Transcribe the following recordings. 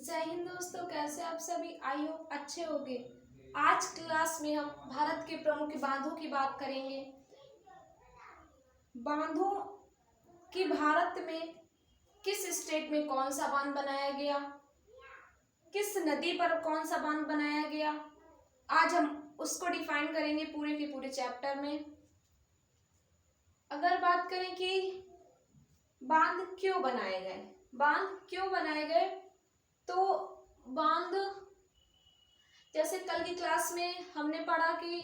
जय हिंद दोस्तों, कैसे आप सभी। आई होप अच्छे होंगे। आज क्लास में हम भारत के प्रमुख बांधों की बात करेंगे। बांधों की भारत में किस स्टेट में कौन सा बांध बनाया गया, किस नदी पर कौन सा बांध बनाया गया, आज हम उसको डिफाइन करेंगे पूरे के पूरे चैप्टर में। अगर बात करें कि बांध क्यों बनाए गए, तो बांध, जैसे कल की क्लास में हमने पढ़ा कि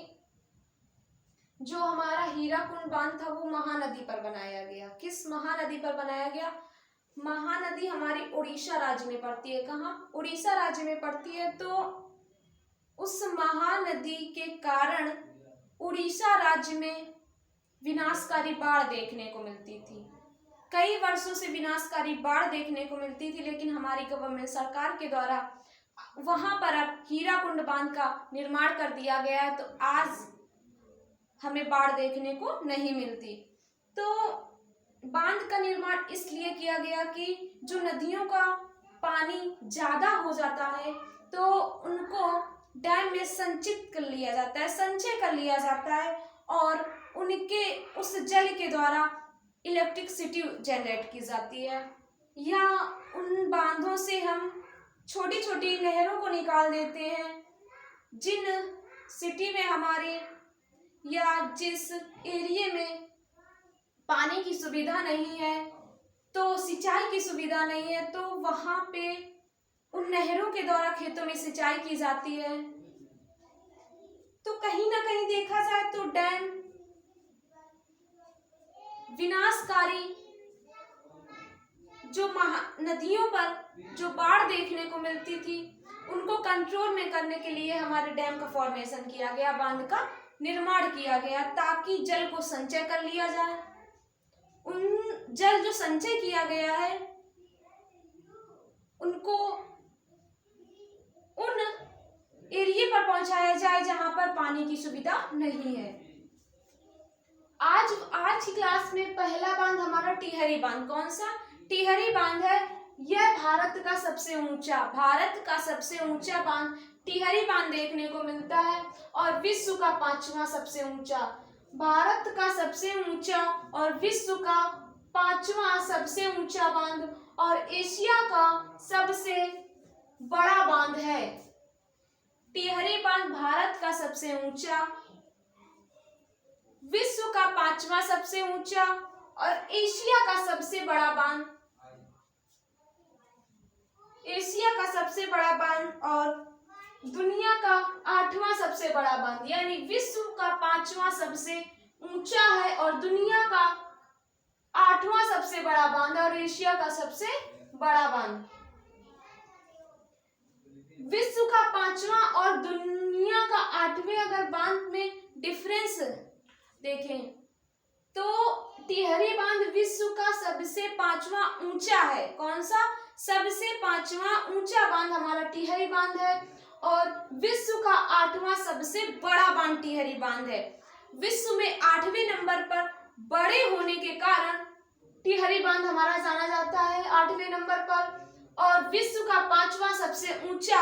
जो हमारा हीराकुंड बांध था वो महानदी पर बनाया गया। किस महानदी पर बनाया गया? महानदी हमारी उड़ीसा राज्य में पड़ती है। कहाँ? उड़ीसा राज्य में पड़ती है। तो उस महानदी के कारण उड़ीसा राज्य में विनाशकारी बाढ़ देखने को मिलती थी। कई वर्षों से विनाशकारी बाढ़ देखने को मिलती थी, लेकिन हमारी गवर्नमेंट सरकार के द्वारा वहां पर अब हीराकुंड बांध का निर्माण कर दिया गया है। तो आज हमें बाढ़ देखने को नहीं मिलती। तो बांध का निर्माण इसलिए किया गया कि जो नदियों का पानी ज्यादा हो जाता है तो उनको डैम में संचित कर लिया जाता है, संचय कर लिया जाता है, और उनके उस जल के द्वारा इलेक्ट्रिसिटी जनरेट की जाती है। या उन बांधों से हम छोटी छोटी नहरों को निकाल देते हैं। जिन सिटी में हमारे या जिस एरिया में पानी की सुविधा नहीं है, तो सिंचाई की सुविधा नहीं है, तो वहां पे उन नहरों के द्वारा खेतों में सिंचाई की जाती है। तो कहीं ना कहीं देखा जाए तो डैम विनाशकारी जो नदियों पर जो बाढ़ देखने को मिलती थी उनको कंट्रोल में करने के लिए हमारे डैम का फॉर्मेशन किया गया, बांध का निर्माण किया गया, ताकि जल को संचय कर लिया जाए। उन जल जो संचय किया गया है उनको उन एरिया पर पहुंचाया जाए जहां पर पानी की सुविधा नहीं है। आज की क्लास में पहला बांध हमारा टिहरी बांध। कौन सा? टिहरी बांध है। यह भारत का सबसे ऊंचा बांध टिहरी बांध देखने को मिलता है, और विश्व का 5वां सबसे ऊंचा। भारत का सबसे ऊंचा और विश्व का 5वां सबसे ऊंचा बांध और एशिया का सबसे बड़ा बांध है। टिहरी बांध भारत का सबसे ऊंचा, विश्व का 5वां सबसे ऊंचा और एशिया का सबसे बड़ा बांध, और दुनिया का 8वां सबसे बड़ा बांध। यानी विश्व का 5वां सबसे ऊंचा है और दुनिया का 8वां सबसे बड़ा बांध और एशिया का सबसे बड़ा बांध। विश्व का 5वां और दुनिया का 8वें अगर बांध में डिफरेंस देखें तो टिहरी बांध विश्व का सबसे 5वां ऊंचा है। कौन सा? सबसे 5वां ऊंचा बांध हमारा टिहरी बांध है, और विश्व का 8वां सबसे बड़ा बांध टिहरी बांध है। विश्व में 8वें नंबर पर बड़े होने के कारण टिहरी बांध हमारा जाना जाता है 8वें नंबर पर, और विश्व का 5वां सबसे ऊंचा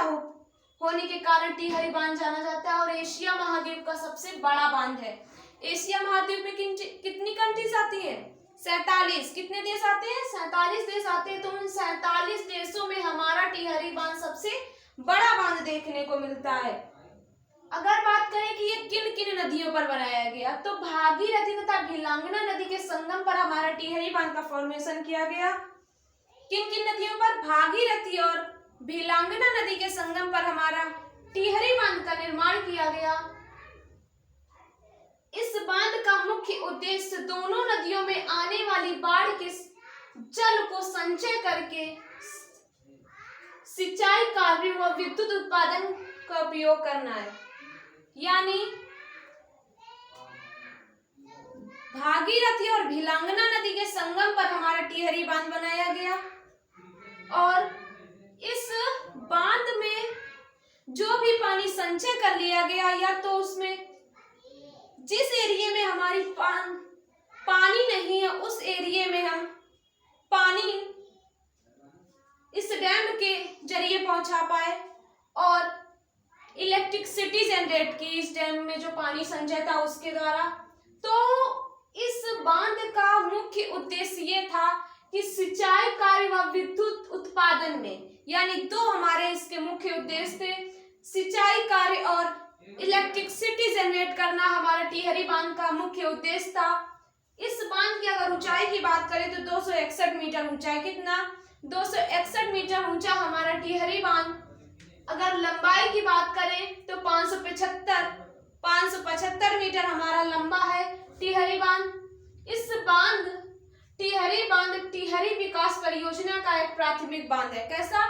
होने के कारण टिहरी बांध जाना जाता है, और एशिया महाद्वीप का सबसे बड़ा बांध है। एशिया महाद्वीप में कितनी कंट्रीज आती है? 47। कितने देश आते हैं? 47 देश आते हैं। तो उन 47 देशों में हमारा टिहरी बांध सबसे बड़ा बांध देखने को मिलता है। अगर बात करें कि ये किन किन नदियों पर बनाया गया, तो भागीरथी तथा भिलांगना नदी के संगम पर हमारा टिहरी बांध का फॉर्मेशन किया गया। किन किन नदियों पर? भागीरथी और भिलांगना नदी के संगम पर हमारा टिहरी बांध का निर्माण किया गया। इस बांध का मुख्य उद्देश्य दोनों नदियों में आने वाली बाढ़ के जल को संचय करके सिंचाई कार्य व विद्युत उत्पादन का उपयोग करना है। यानी भागीरथी और भिलांगना नदी के संगम पर हमारा टिहरी बांध बनाया गया, और इस बांध में जो भी पानी संचय कर लिया गया, या तो उसमें जिस एरिया में हमारी पानी नहीं है उस एरिया में हम पानी इस डैम के जरिए जरिए पहुंचा पाए और इलेक्ट्रिसिटी जनरेट की इस डैम में जो पानी संचय था उसके द्वारा। तो इस बांध का मुख्य उद्देश्य ये था कि सिंचाई कार्य व विद्युत उत्पादन में, यानी दो हमारे इसके मुख्य उद्देश्य थे, सिंचाई कार्य और इलेक्ट्रिसिटी जनरेट करना हमारा टिहरी बांध का मुख्य उद्देश्य था। इस बांध की अगर ऊंचाई की बात करें तो 261 मीटर ऊंचा है। कितना? 261 मीटर ऊंचा हमारा टिहरी बांध। अगर लंबाई की बात करें तो 575 मीटर हमारा लंबा है टिहरी बांध। इस बांध टिहरी बांध टिहरी विकास परियोजना का एक प्राथमिक बांध है। कैसा?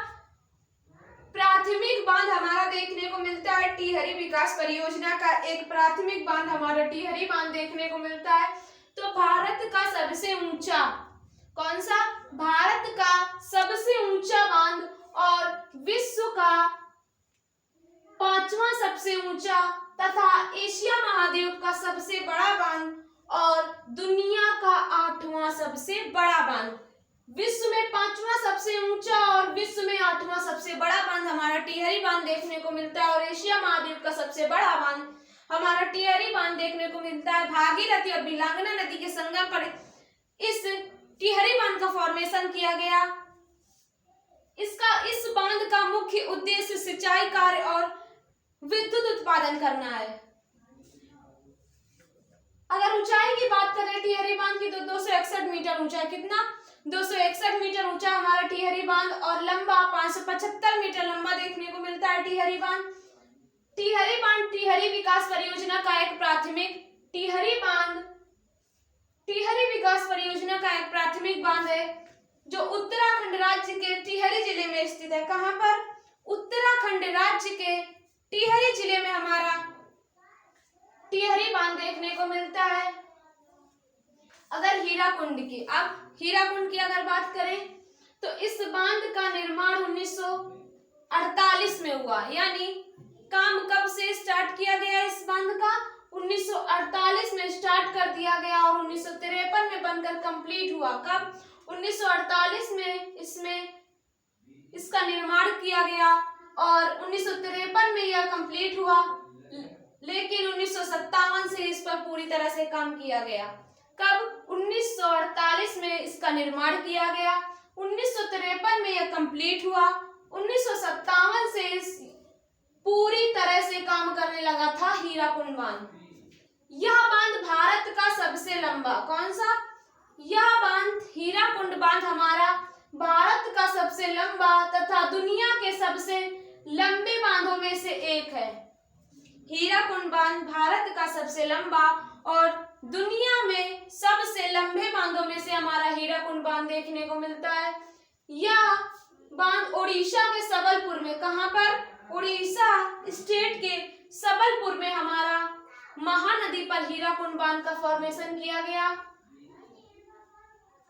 प्राथमिक बांध हमारा देखने को मिलता है टिहरी विकास परियोजना का एक प्राथमिक बांध हमारा टिहरी बांध देखने को मिलता है। तो भारत का सबसे ऊंचा, कौन सा? भारत का सबसे ऊंचा बांध और विश्व का 5वां सबसे ऊंचा तथा एशिया महाद्वीप का सबसे बड़ा बांध और दुनिया का 8वां सबसे बड़ा बांध। विश्व में 5वां सबसे ऊंचा और विश्व में 8वां सबसे बड़ा बांध हमारा टिहरी बांध देखने को मिलता है और एशिया महाद्वीप का सबसे बड़ा बांध हमारा टिहरी बांध देखने को मिलता है। भागीरथी और बिलांगना नदी के संगम पर इस टिहरी बांध का फॉर्मेशन किया गया। इस बांध का मुख्य उद्देश्य सिंचाई कार्य और विद्युत उत्पादन करना है। अगर ऊंचाई की बात करें टिहरी बांध की तो 261 मीटर ऊंचा है। कितना? 261 मीटर ऊंचा हमारा टिहरी बांध और लंबा 575 मीटर लंबा देखने को मिलता है टिहरी बांध। टिहरी बांध टिहरी विकास परियोजना का एक प्राथमिक टिहरी विकास परियोजना का एक प्राथमिक बांध है जो उत्तराखंड राज्य के टिहरी जिले में स्थित है। कहां पर? उत्तराखंड राज्य के टिहरी जिले में हमारा टिहरी बांध देखने को मिलता है। अगर हीराकुंड की अगर बात करें तो इस बांध का निर्माण 1948 में हुआ। यानी काम कब से स्टार्ट किया गया? इस बांध का 1948 में स्टार्ट कर दिया गया और 1953 में बनकर कंप्लीट हुआ। कब? 1948 में इसका निर्माण किया गया और 1953 में यह कंप्लीट हुआ, लेकिन 1957 से इस पर पूरी तरह से काम किया गया। कब? 1948 में इसका निर्माण किया गया, 1953 में यह कंप्लीट हुआ, 1957 से इस पूरी तरह से काम करने लगा था हीराकुंड बांध। यह बांध भारत का सबसे लंबा, कौन सा? यह बांध हीराकुंड बांध हमारा भारत का सबसे लंबा तथा दुनिया के सबसे लंबे बांधों में से एक है। हीराकुंड बांध भारत का सबसे लंबा और दुनिया में सबसे लंबे बांधों में से हमारा हीराकुंड बांध देखने को मिलता है। यह बांध उड़ीसा के सबलपुर में, कहां पर? उड़ीसा स्टेट के सबलपुर में हमारा महानदी पर हीराकुंड बांध का फॉर्मेशन किया गया।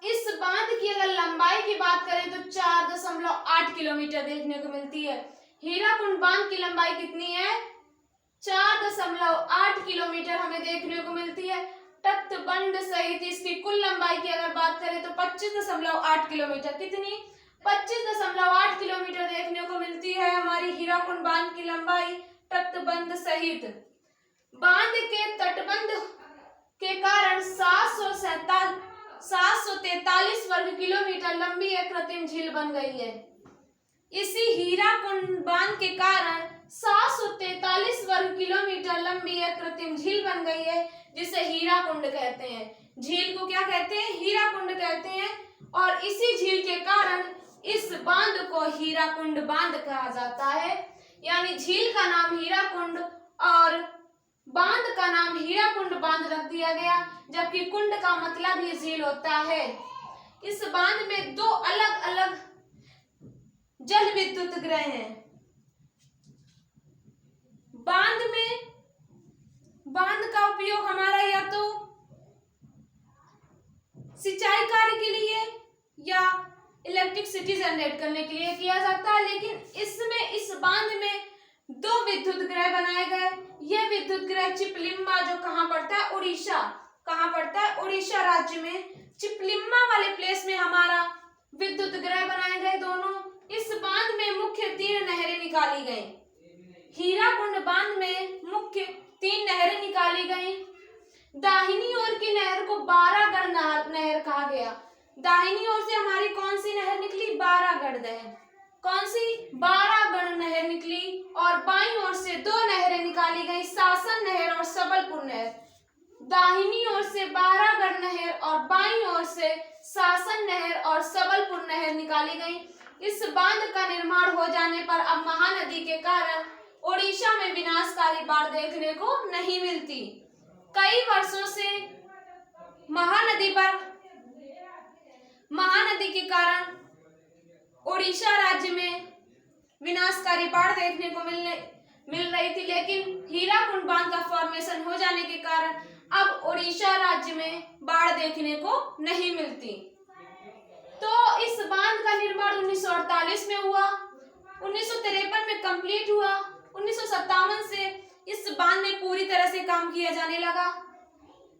इस बांध की अगर लंबाई की बात करें तो 4.8 किलोमीटर देखने को मिलती है। हीराकुंड बांध की लंबाई कितनी है? 4.8 किलोमीटर हमें देखने को मिलती है। तटबंध सहित इसकी कुल लंबाई की अगर बात करें तो 25.8 किलोमीटर। कितनी? 25.8 किलोमीटर देखने को मिलती है हमारी हीराकुंड बांध की लंबाई तटबंध सहित। बांध के तटबंध के कारण 743 वर्ग किलोमीटर लंबी एक कृत्रिम झील बन गई है। इसी हीराकुंड बांध के कारण 743 वर्ग किलोमीटर लंबी एक कृत्रिम झील बन गई है जिसे हीराकुंड कहते हैं। झील को क्या कहते हैं? हीराकुंड कहते हैं। और इसी झील के कारण इस बांध को हीराकुंड बांध कहा जाता है। यानी झील का नाम हीराकुंड और बांध का नाम हीराकुंड बांध रख दिया गया, जबकि कुंड का मतलब ही झील होता है। इस बांध में दो अलग अलग जल विद्युत गृह हैं। बांध का उपयोग हमारा या तो सिंचाई कार्य के लिए या इलेक्ट्रिसिटी जनरेट करने के लिए किया जाता है, लेकिन इस बांध में दो विद्युत गृह बनाए गए। यह विद्युत गृह चिपलिम्मा, जो कहाँ पड़ता है? उड़ीसा। कहाँ पड़ता है? उड़ीसा राज्य में चिपलिम्मा वाले प्लेस में हमारा विद्युत गृह बनाए गए दोनों। इस बांध में मुख्य मुख्य 3 नहरें निकाली गईं। हीराकुंड बांध में मुख्य 3 नहरें निकाली गईं। दाहिनी ओर की नहर को बारागढ़ नहर कहा गया। दाहिनी ओर से हमारी कौन सी नहर निकली? बारागढ़ नहर। कौन सी? बारागढ़ नहर निकली। और बाईं ओर से 2 नहरें निकाली गई, शासन नहर और सबलपुर नहर। दाहिनी ओर से बारागढ़ नहर और बाईं ओर से शासन नहर और सबलपुर नहर निकाली गई। इस बांध का निर्माण हो जाने पर अब महानदी के कारण ओडिशा में विनाशकारी बाढ़ देखने को नहीं मिलती। कई वर्षों से महानदी के कारण ओडिशा राज्य में विनाशकारी बाढ़ देखने को मिल रही थी, लेकिन हीराकुंड बांध का फॉर्मेशन हो जाने के कारण अब ओडिशा राज्य में बाढ़ देखने को नहीं मिलती। तो इस बांध का निर्माण 1948 में हुआ, 1953 में कंप्लीट हुआ, 1957 से इस बांध में पूरी तरह से काम किया जाने लगा।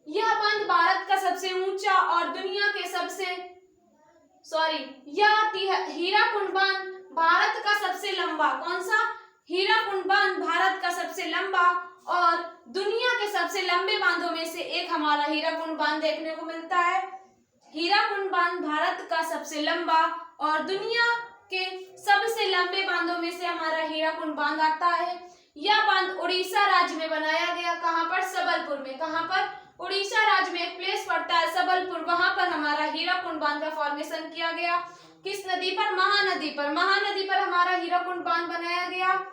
यह बांध भारत का सबसे ऊंचा और दुनिया के हीराकुंड बांध भारत का सबसे लंबा, कौन सा? हीराकुंड बांध भारत का सबसे लंबा और दुनिया के सबसे लंबे बांधों में से एक हमारा हीराकुंड बांध देखने को मिलता है। हीराकुंड बांध भारत का सबसे लंबा और दुनिया के सबसे लंबे बांधों में से हमारा हीराकुंड बांध आता है। यह बांध उड़ीसा राज्य में बनाया गया। कहाँ पर? सबलपुर में। कहाँ पर? उड़ीसा राज्य में एक प्लेस पड़ता है सबलपुर, वहां पर हमारा हीराकुंड बांध का फॉर्मेशन किया गया। किस नदी पर? महानदी पर। महानदी पर हमारा हीराकुंड बांध बनाया गया।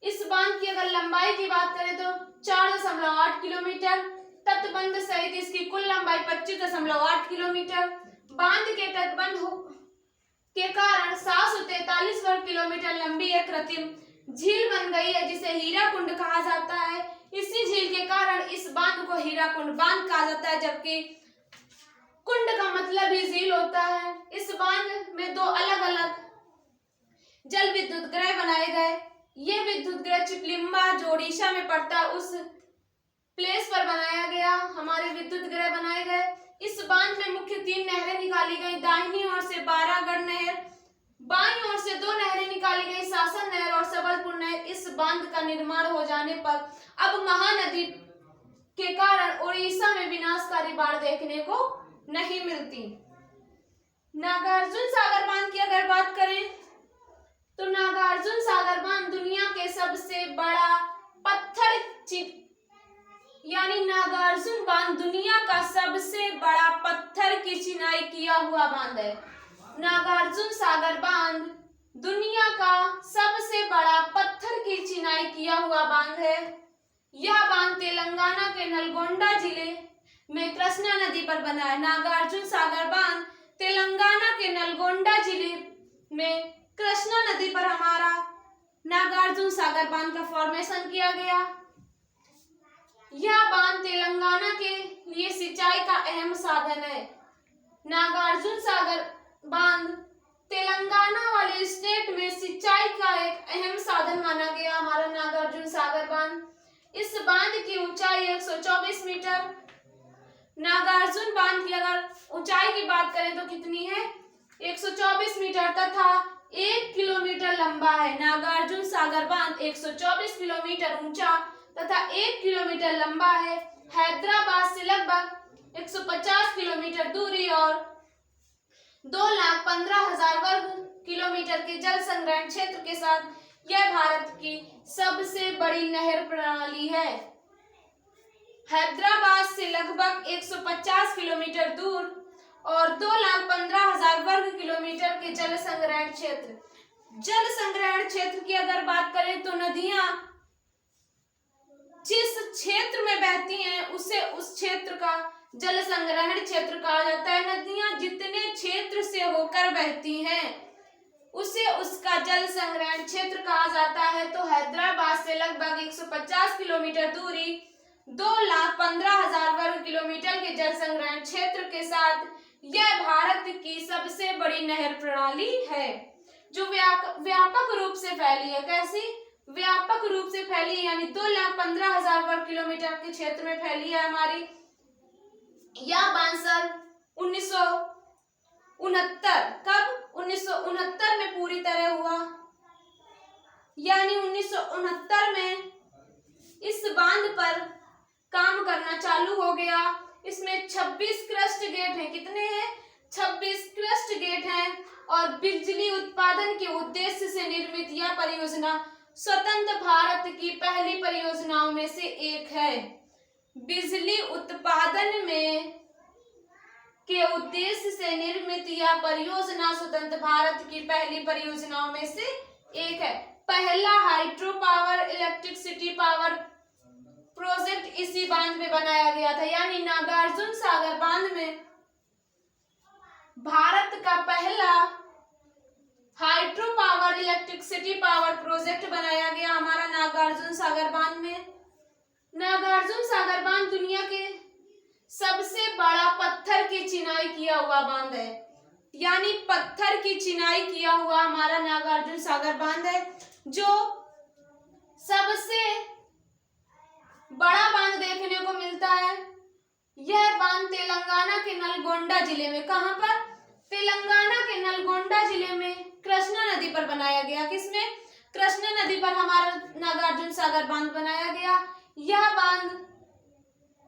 इस बांध की अगर लंबाई की बात करें तो 4.8 किलोमीटर, तटबंध सहित इसकी कुल लंबाई 25.8 किलोमीटर। बांध के तटबंध के कारण 743 वर्ग किलोमीटर लंबी एक कृत्रिम झील बन गई है, जिसे हीराकुंड कहा जाता है। इसी झील के कारण इस बांध को हीराकुंड बांध कहा जाता है, जबकि कुंड का मतलब ही झील होता है। इस बांध में 2 अलग अलग जल विद्युत गृह बनाए गए। ये विद्युत गृह चिपलिम्बा जो ओडिशा में पड़ता है उस प्लेस पर बनाया गया, हमारे विद्युत गृह बनाए गए। इस बांध में मुख्य 3 नहरें निकाली गई। दाहिनी ओर से बारागढ़ नहर, बाईं ओर से 2 नहरें निकाली गई, शासन नहर और सबलपुर नहर। इस बांध का निर्माण हो जाने पर अब महानदी के कारण उड़ीसा में विनाशकारी बाढ़ देखने को नहीं मिलती। नागार्जुन सागर बांध की अगर बात करें तो नागार्जुन सागर बांध दुनिया के सबसे बड़ा नागार्जुन बांध दुनिया का सबसे बड़ा पत्थर की चिनाई किया हुआ बांध है। नागार्जुन सागर बांध दुनिया का सबसे बड़ा पत्थर की चिनाई किया हुआ बांध है। यह बांध तेलंगाना के नलगोंडा जिले में कृष्णा नदी पर बना है। नागार्जुन सागर बांध तेलंगाना के नलगोंडा जिले में कृष्णा नदी पर हमारा नागार्जुन सागर बांध का फॉर्मेशन किया गया। यह बांध तेलंगाना के लिए सिंचाई का अहम साधन है। नागार्जुन सागर बांध तेलंगाना वाले स्टेट में सिंचाई का एक अहम साधन माना गया हमारा नागार्जुन सागर बांध। इस बांध की ऊंचाई 124 मीटर। नागार्जुन बांध की अगर ऊंचाई की बात करें तो कितनी है? 124 मीटर तथा 1 किलोमीटर लंबा है। नागार्जुन सागर बांध 124 किलोमीटर ऊंचा तथा 1 किलोमीटर लंबा है। हैदराबाद से लगभग 150 किलोमीटर दूरी और 2,15,000 वर्ग किलोमीटर के जल संग्रहण क्षेत्र के साथ यह भारत की सबसे बड़ी नहर प्रणाली है। हैदराबाद से लगभग 150 किलोमीटर दूर और 2,15,000 वर्ग किलोमीटर के जल संग्रहण क्षेत्र। जल संग्रहण क्षेत्र की अगर बात करें तो नदियां जिस क्षेत्र में बहती हैं उसे उस क्षेत्र का जल संग्रहण क्षेत्र कहा जाता है। नदियां जितने क्षेत्र से होकर बहती हैं उसे उसका जल संग्रहण क्षेत्र कहा जाता है। तो हैदराबाद से लगभग 150 किलोमीटर दूरी 2,15,000 वर्ग किलोमीटर के जल संग्रहण क्षेत्र के साथ यह भारत की सबसे बड़ी नहर प्रणाली है, जो व्यापक रूप से फैली है। कैसी? व्यापक रूप से फैली है, यानी 2,15,000 वर्ग किलोमीटर के क्षेत्र में फैली है हमारी। यह बांध सन 1969 कब? 1969 में पूरी तरह हुआ। यानी 1969 में इस बांध पर काम करना चालू हो गया। इसमें 26 क्रस्ट गेट हैं। कितने हैं? 26 क्रस्ट गेट हैं और बिजली उत्पादन के उद्देश्य से निर्मित यह परियोजना स्वतंत्र भारत की पहली परियोजनाओं में से एक है। बिजली उत्पादन में के उद्देश्य से निर्मित यह परियोजना स्वतंत्र भारत की पहली परियोजनाओं में से एक है। पहला hydro power electricity power project इसी बांध में बनाया गया था, यानी नागार्जुन सागर बांध में भारत का पहला hydro power electricity power project बनाया गया हमारा नागार्जुन सागर बांध में। नागार्जुन सागर बांध दुनिया के सबसे बड़ा पत्थर की चिनाई किया हुआ बांध है, यानी पत्थर की चिनाई किया हुआ हमारा नागार्जुन सागर बांध है, जो सबसे बड़ा बांध देखने को मिलता है। यह बांध तेलंगाना के नलगोंडा जिले में, कहां पर? तेलंगाना के नलगोंडा जिले में कृष्णा नदी पर बनाया गया। किसमें? कृष्णा नदी पर हमारा नागार्जुन सागर बांध बनाया गया। यह बांध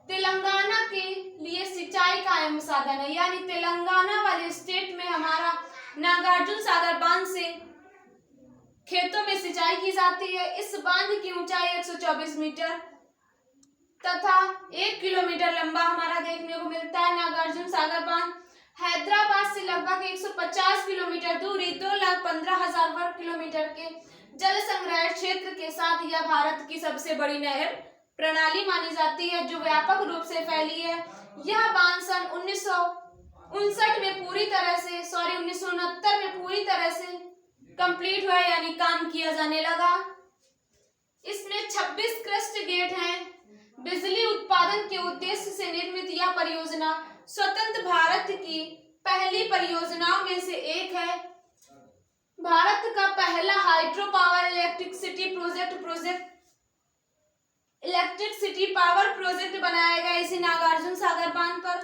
तेलंगाना के लिए सिंचाई का अहम साधन है, यानी तेलंगाना वाले स्टेट में हमारा नागार्जुन सागर बांध से खेतों में सिंचाई की जाती है। इस बांध की ऊंचाई 124 मीटर तथा 1 किलोमीटर लंबा हमारा देखने को मिलता है। नागार्जुन सागर बांध हैदराबाद से लगभग 150 किलोमीटर दूरी 2,15,000 वर्ग किलोमीटर के जल संग्रह क्षेत्र के साथ यह भारत की सबसे बड़ी नहर प्रणाली मानी जाती है, जो व्यापक रूप से फैली है। यह बांध सन 1969 में पूरी तरह से 1969 में पूरी तरह से कंप्लीट हुआ, यानी काम किया जाने लगा। इसमें 26 क्रस्ट गेट हैं। बिजली उत्पादन के उद्देश्य से निर्मित यह परियोजना स्वतंत्र भारत की पहली परियोजनाओं में से एक है। भारत का पहला hydro power electricity power project बनाया गया इसी नागार्जुन सागर बांध पर।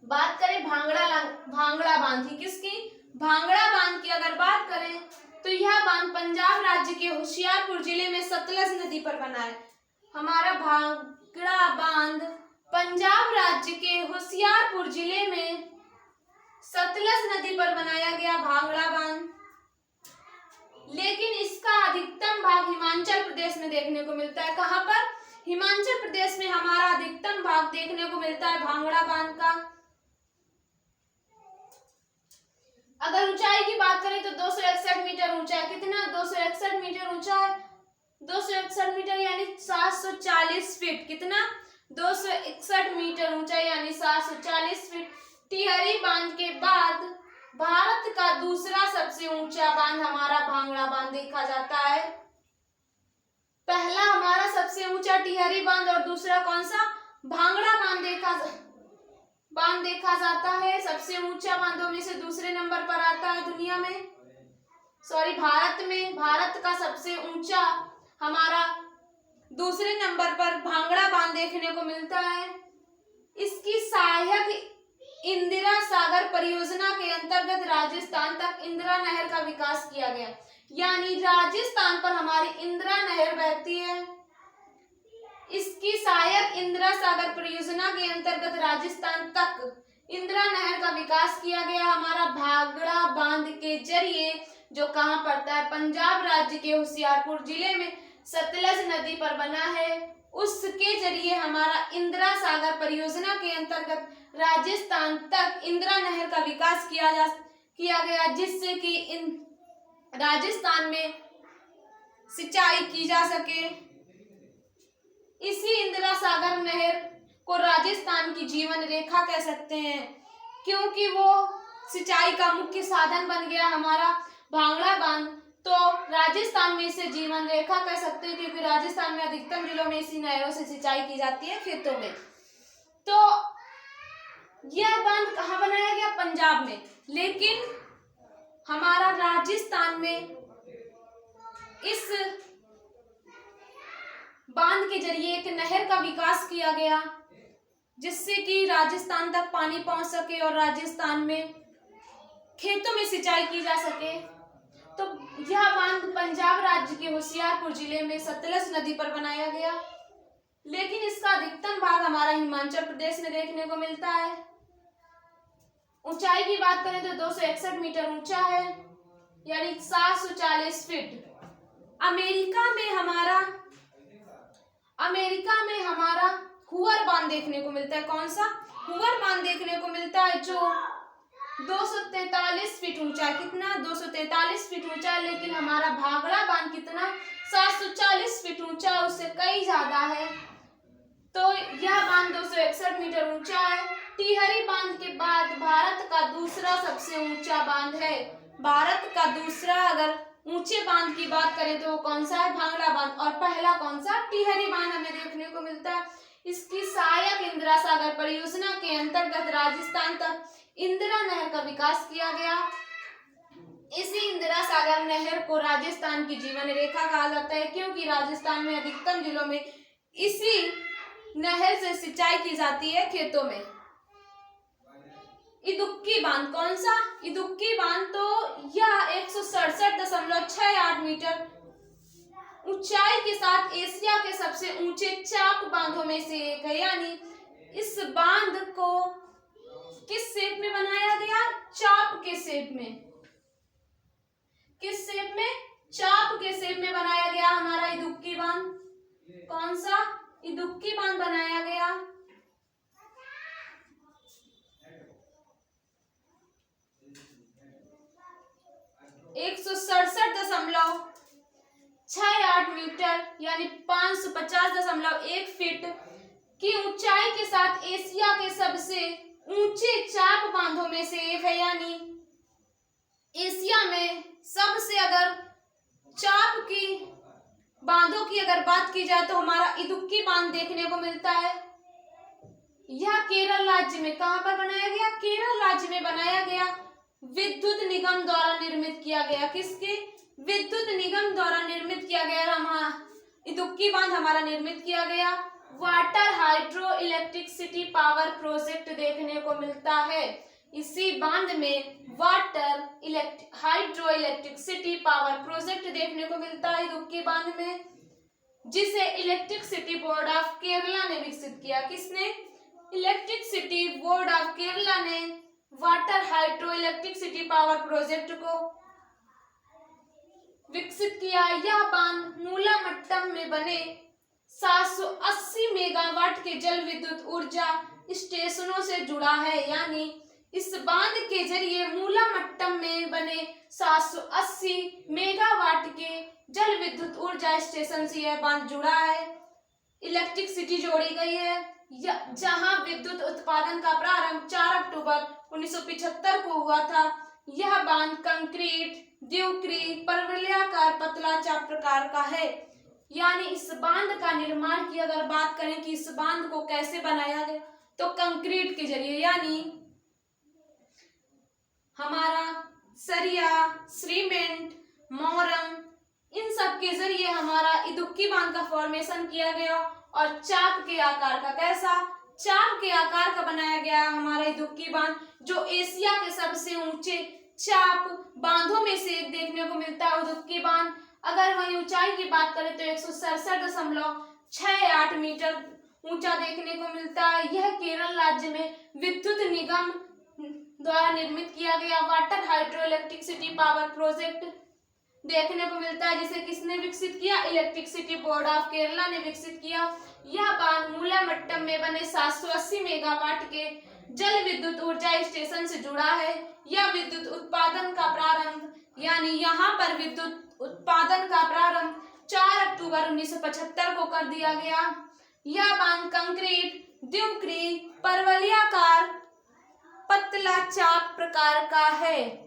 बात करें भांगड़ा बांध की, किसकी? भांगड़ा बांध की अगर बात करें तो यह बांध पंजाब राज्य के होशियारपुर जिले में सतलज नदी पर बना है। हमारा भांगड़ा बांध पंजाब राज्य के होशियारपुर जिले में सतलज नदी पर बनाया गया भांगड़ा बांध, लेकिन इसका अधिकतम भाग हिमाचल प्रदेश में देखने को मिलता है। कहां पर? हिमाचल प्रदेश में हमारा अधिकतम भाग देखने को मिलता है भांगड़ा बांध का। अगर ऊंचाई की बात करें तो 261 मीटर ऊंचा है। कितना? 261 मीटर ऊंचा है। 261 मीटर यानी 740 फीट। कितना? 261 मीटर ऊंचा यानी 740 फीट। टिहरी बांध के बाद भारत का दूसरा सबसे ऊंचा बांध हमारा भांगड़ा बांध देखा जाता है। पहला हमारा सबसे ऊंचा टिहरी बांध और दूसरा कौन सा? भांगड़ा बांध देखा जाता है। सबसे ऊंचा बांधों में से दूसरे नंबर पर आता है दुनिया में, भारत में। भारत का सबसे ऊंचा हमारा दूसरे नंबर पर भांगड़ा बांध देखने को मिलता है। इसकी सहायक इंदिरा सागर परियोजना के अंतर्गत राजस्थान तक इंदिरा नहर का विकास किया गया, यानी राजस्थान पर हमारी इंदिरा नहर बहती है। इसकी सहायक इंदिरा सागर परियोजना के अंतर्गत राजस्थान तक इंदिरा नहर का विकास किया गया हमारा भांगड़ा बांध के जरिए, जो कहां पड़ता है? पंजाब राज्य के होशियारपुर जिले में सतलज नदी पर बना है। उसके जरिए हमारा इंदिरा सागर परियोजना के अंतर्गत राजस्थान तक इंदिरा नहर का विकास किया गया, जिससे कि राजस्थान में सिंचाई की जा सके। इसी इंदिरा सागर नहर को राजस्थान की जीवन रेखा कह सकते हैं, क्योंकि वो सिंचाई का मुख्य साधन बन गया हमारा भांगड़ा बांध। तो राजस्थान में इसे जीवन रेखा कह सकते हैं, क्योंकि राजस्थान में अधिकतम जिलों में इसी नहरों से सिंचाई की जाती है खेतों में। तो यह बांध कहाँ बनाया गया? पंजाब में। लेकिन हमारा राजस्थान में इस बांध के जरिए एक नहर का विकास किया गया, जिससे कि राजस्थान तक पानी पहुंच सके और राजस्थान में खेतों में सिंचाई की जा सके। तो यह बांध पंजाब राज्य के होशियारपुर जिले में सतलज नदी पर बनाया गया, लेकिन इसका अधिकतम भाग हमारा हिमाचल प्रदेश में देखने को मिलता है। ऊंचाई की बात करें तो 261 मीटर ऊंचा है, यानी 740 फीट। अमेरिका में हमारा हुअर बांध देखने को मिलता है। कौन सा? हुअर बांध देखने को मिलता है, जो 243 फीट ऊंचा है। कितना? 243 फीट ऊंचा है। लेकिन हमारा भाखड़ा बांध कितना? 740 फीट ऊंचा, उससे कई ज्यादा है। तो यह बांध 261 मीटर ऊंचा है। टिहरी बांध के बाद भारत का दूसरा सबसे ऊंचा बांध है। भारत का दूसरा अगर ऊंचे बांध की बात करें तो वो कौन सा है? भांगड़ा बांध। और पहला कौन सा? टिहरी बांध हमें देखने को मिलता है। इसकी सहायक इंदिरा सागर परियोजना के अंतर्गत राजस्थान तक इंदिरा नहर का विकास किया गया। इसी इंदिरा सागर नहर को राजस्थान की जीवन रेखा कहा जाता है, क्योंकि राजस्थान में अधिकतम जिलों में इसी नहर से सिंचाई की जाती है खेतों में। इदुक्की बांध कौन सा? इदुक्की बांध तो यह 167.68 मीटर ऊंचाई के साथ एशिया के सबसे ऊंचे चाप बांधों में से एक है। यानी इस बांध को किस शेप में बनाया गया? चाप के शेप में। किस शेप में? चाप के शेप में बनाया गया हमारा इदुक्की बांध। कौन सा? इदुक्की बांध बनाया गया। एक 167.68 मीटर यानी 550.1 फीट की ऊंचाई के साथ एशिया के सबसे ऊंचे चाप बांधों में से एक है। यानी एशिया में सबसे अगर चाप की बांधों की अगर बात की जाए तो हमारा इदुक्की बांध देखने को मिलता है। यह केरल राज्य में कहां पर बनाया गया? केरल राज्य में बनाया गया। विद्युत निगम द्वारा निर्मित किया गया। किसके? विद्युत निगम द्वारा निर्मित किया गया। इदुक्की बांध हमारा निर्मित किया गया। Water hydro electricity power project देखने को मिलता है। इसी बांध में water hydro electricity power project देखने को मिलता है इदुक्की बांध में, जिसे इलेक्ट्रिसिटी बोर्ड ऑफ केरला ने विकसित किया। किसने? इलेक्ट्रिसिटी बोर्ड ऑफ केरला ने water hydro electricity power project को विकसित किया। यह बांध मूलामट्टम में बने 780 मेगावाट के जल विद्युत ऊर्जा स्टेशनों से जुड़ा है। यानी इस बांध के जरिए मूलामट्टम में बने 780 मेगावाट के जल विद्युत ऊर्जा स्टेशन से यह बांध जुड़ा है। इलेक्ट्रिसिटी जोड़ी गई है। जहां विद्युत उत्पादन का प्रारंभ 4 अक्टूबर 1975 को हुआ था। यह बांध कंक्रीट, द्विक्री, परवलयाकार पतला चाप प्रकार का है। यानी इस बांध का निर्माण की अगर बात करें कि इस बांध को कैसे बनाया गया, तो कंक्रीट के जरिए, यानी हमारा सरिया, सीमेंट, मोरम, इन सब के जरिए हमारा इदुक्की बांध का फॉर्मेशन किया गया। और चाप के आकार का, कैसा? चाप के आकार का बनाया गया हमारा इदुक्की बांध, जो एशिया के सबसे ऊंचे चाप बांधों में से एक देखने को मिलता है इदुक्की बांध। अगर वही ऊंचाई की बात करें तो 167.68 मीटर ऊंचा देखने को मिलता है। यह केरल राज्य में विद्युत निगम द्वारा निर्मित किया गया water hydro electricity power project देखने को मिलता है, जिसे किसने विकसित किया? इलेक्ट्रिसिटी बोर्ड ऑफ केरला ने विकसित किया। यह बांध मूलामट्टम में बने 780 मेगावाट के जल विद्युत ऊर्जा स्टेशन से जुड़ा है। यह विद्युत उत्पादन का प्रारंभ, यानी यहाँ पर विद्युत उत्पादन का प्रारंभ 4 अक्टूबर 1975 को कर दिया गया। यह बांध कंक्रीट, द्विक्री, परवलयाकार पतला चाप प्रकार का है।